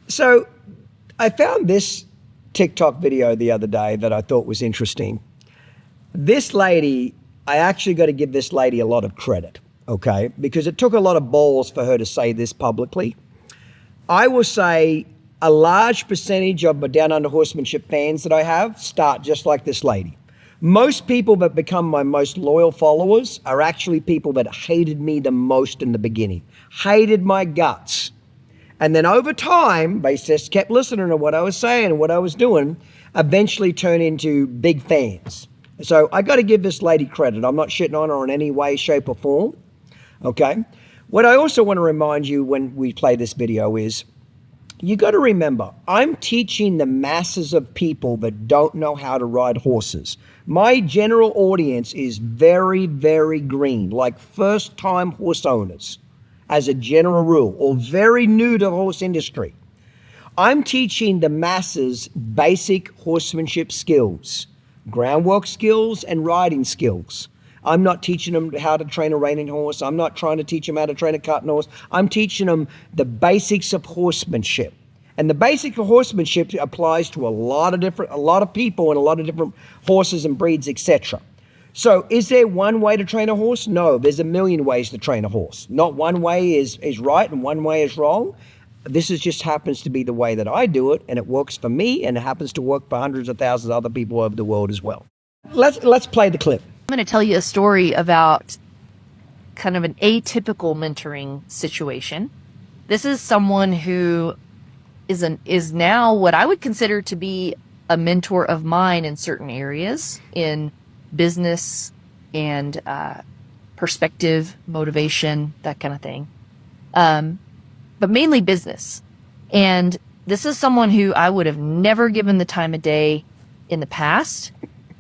So I found this TikTok video the other day that I thought was interesting. This lady, I actually got to give this lady a lot of credit, okay? Because it took a lot of balls for her to say this publicly. I will say a large percentage of the Down Under Horsemanship fans that I have start just like this lady. Most people that become my most loyal followers are actually people that hated me the most in the beginning, hated my guts. And then over time, they just kept listening to what I was saying and what I was doing, eventually turned into big fans. So I got to give this lady credit. I'm not shitting on her in any way, shape, or form. Okay? What I also want to remind you when we play this video is, you got to remember, I'm teaching the masses of people that don't know how to ride horses. My general audience is very, very green, like first-time horse owners, as a general rule, or very new to the horse industry. I'm teaching the masses basic horsemanship skills, groundwork skills, and riding skills. I'm not teaching them how to train a reining horse. I'm not trying to teach them how to train a cutting horse. I'm teaching them the basics of horsemanship. And the basic of horsemanship applies to a lot of people and a lot of different horses and breeds, etc. So is there one way to train a horse? No, there's a million ways to train a horse. Not one way is right and one way is wrong. This just happens to be the way that I do it, and it works for me, and it happens to work for hundreds of thousands of other people over the world as well. Let's play the clip. I'm going to tell you a story about kind of an atypical mentoring situation. This is someone who is now what I would consider to be a mentor of mine in certain areas, in business and perspective, motivation, that kind of thing. But mainly business. And this is someone who I would have never given the time of day in the past.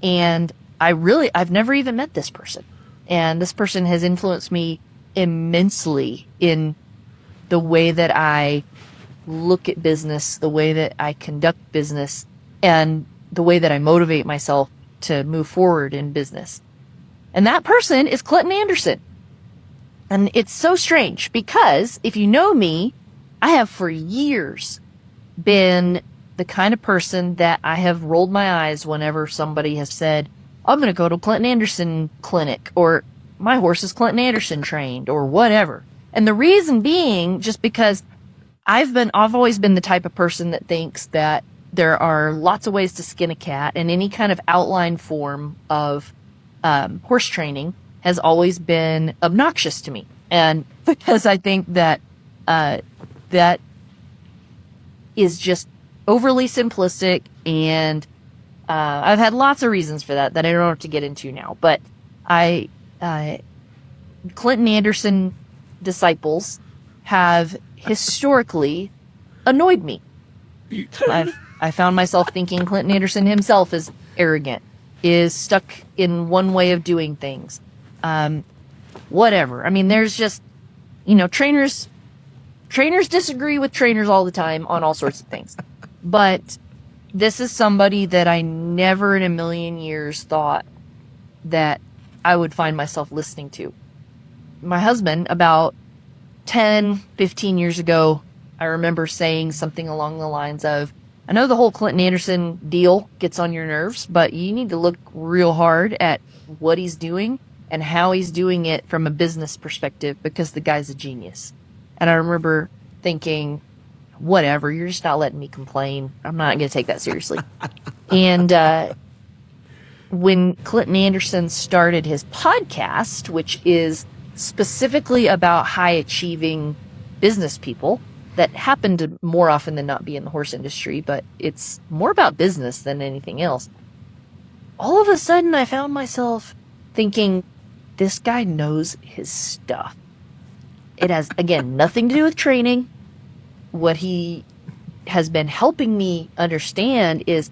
And I've never even met this person. And this person has influenced me immensely in the way that I look at business, the way that I conduct business, and the way that I motivate myself to move forward in business. And that person is Clinton Anderson. And it's so strange because if you know me, I have for years been the kind of person that I have rolled my eyes whenever somebody has said, I'm going to go to Clinton Anderson clinic, or my horse is Clinton Anderson trained, or whatever. And the reason being just because I've always been the type of person that thinks that there are lots of ways to skin a cat, and any kind of outline form of horse training has always been obnoxious to me. And because I think that that is just overly simplistic, and I've had lots of reasons for that I don't have to get into now. But Clinton Anderson disciples have historically annoyed me. I found myself thinking Clinton Anderson himself is arrogant, is stuck in one way of doing things. Whatever. I mean, there's just, trainers disagree with trainers all the time on all sorts of things. But this is somebody that I never in a million years thought that I would find myself listening to. My husband, about 10, 15 years ago, I remember saying something along the lines of, I know the whole Clinton Anderson deal gets on your nerves, but you need to look real hard at what he's doing and how he's doing it from a business perspective, because the guy's a genius. And I remember thinking, whatever, you're just not letting me complain. I'm not going to take that seriously. And when Clinton Anderson started his podcast, which is specifically about high achieving business people that happen to more often than not be in the horse industry, but it's more about business than anything else. All of a sudden I found myself thinking, this guy knows his stuff. It has, again, nothing to do with training. What he has been helping me understand is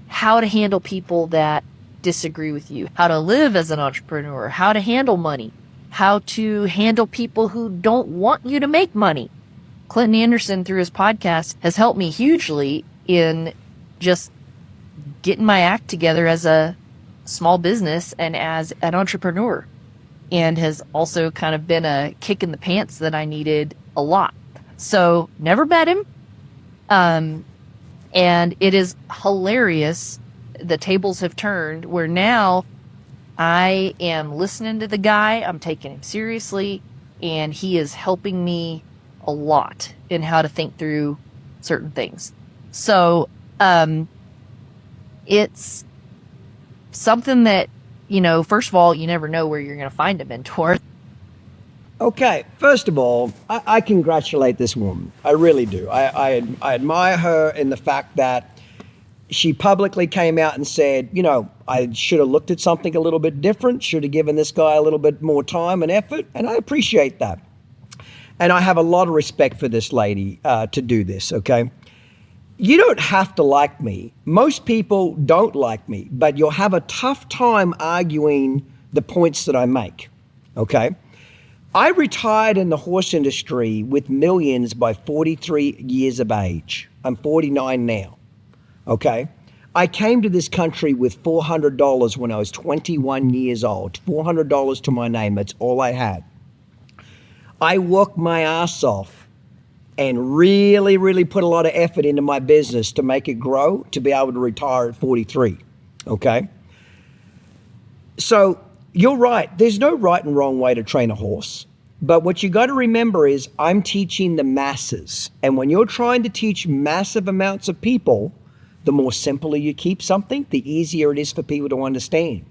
how to handle people that disagree with you, how to live as an entrepreneur, how to handle money, how to handle people who don't want you to make money. Clinton Anderson, through his podcast, has helped me hugely in just getting my act together as a small business and as an entrepreneur, and has also kind of been a kick in the pants that I needed a lot. So never met him. And it is hilarious. The tables have turned where now I am listening to the guy, I'm taking him seriously, and he is helping me a lot in how to think through certain things. So, it's something that, first of all, you never know where you're going to find a mentor. Okay, first of all, I congratulate this woman. I really do. I admire her in the fact that she publicly came out and said, I should have looked at something a little bit different, should have given this guy a little bit more time and effort, and I appreciate that. And I have a lot of respect for this lady to do this, okay? You don't have to like me. Most people don't like me, but you'll have a tough time arguing the points that I make, okay? I retired in the horse industry with millions by 43 years of age. I'm 49 now, okay? I came to this country with $400 when I was 21 years old. $400 to my name, that's all I had. I worked my ass off and really, really put a lot of effort into my business to make it grow, to be able to retire at 43, okay? So you're right, there's no right and wrong way to train a horse. But what you got to remember is I'm teaching the masses. And when you're trying to teach massive amounts of people, the more simpler you keep something, the easier it is for people to understand,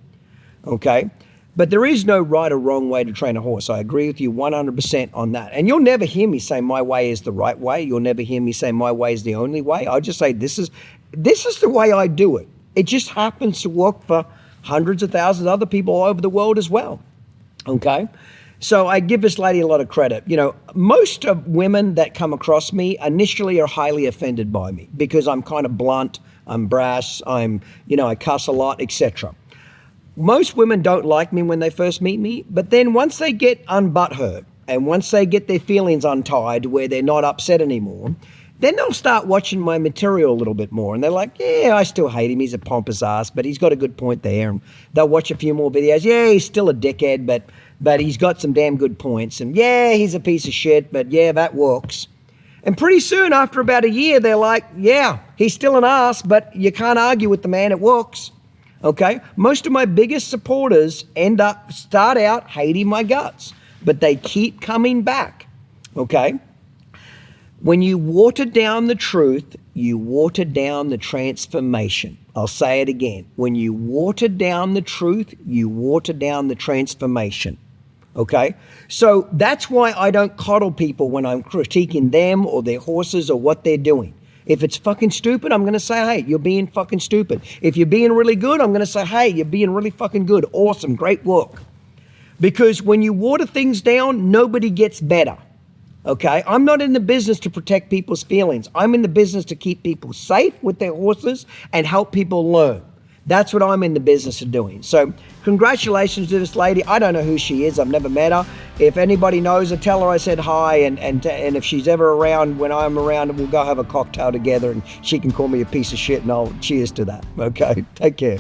okay? But there is no right or wrong way to train a horse. I agree with you 100% on that. And you'll never hear me say my way is the right way. You'll never hear me say my way is the only way. I'll just say this is the way I do it. It just happens to work for hundreds of thousands of other people all over the world as well, okay? So I give this lady a lot of credit. Most of women that come across me initially are highly offended by me because I'm kind of blunt, I'm brash, I cuss a lot, etc. Most women don't like me when they first meet me, but then once they get unbutthurt and once they get their feelings untied where they're not upset anymore, then they'll start watching my material a little bit more. And they're like, yeah, I still hate him. He's a pompous ass, but he's got a good point there. And they'll watch a few more videos. Yeah, he's still a dickhead, but he's got some damn good points. And yeah, he's a piece of shit, but yeah, that works. And pretty soon, after about a year, they're like, yeah, he's still an ass, but you can't argue with the man, it works. Okay? Most of my biggest supporters start out hating my guts, but they keep coming back. Okay? When you water down the truth, you water down the transformation. I'll say it again. When you water down the truth, you water down the transformation. Okay? So that's why I don't coddle people when I'm critiquing them or their horses or what they're doing. If it's fucking stupid, I'm going to say, hey, you're being fucking stupid. If you're being really good, I'm going to say, hey, you're being really fucking good. Awesome. Great work. Because when you water things down, nobody gets better. Okay? I'm not in the business to protect people's feelings. I'm in the business to keep people safe with their horses and help people learn. That's what I'm in the business of doing. So congratulations to this lady. I don't know who she is. I've never met her. If anybody knows her, tell her I said hi. And if she's ever around, when I'm around, we'll go have a cocktail together and she can call me a piece of shit and I'll cheers to that. Okay? Take care.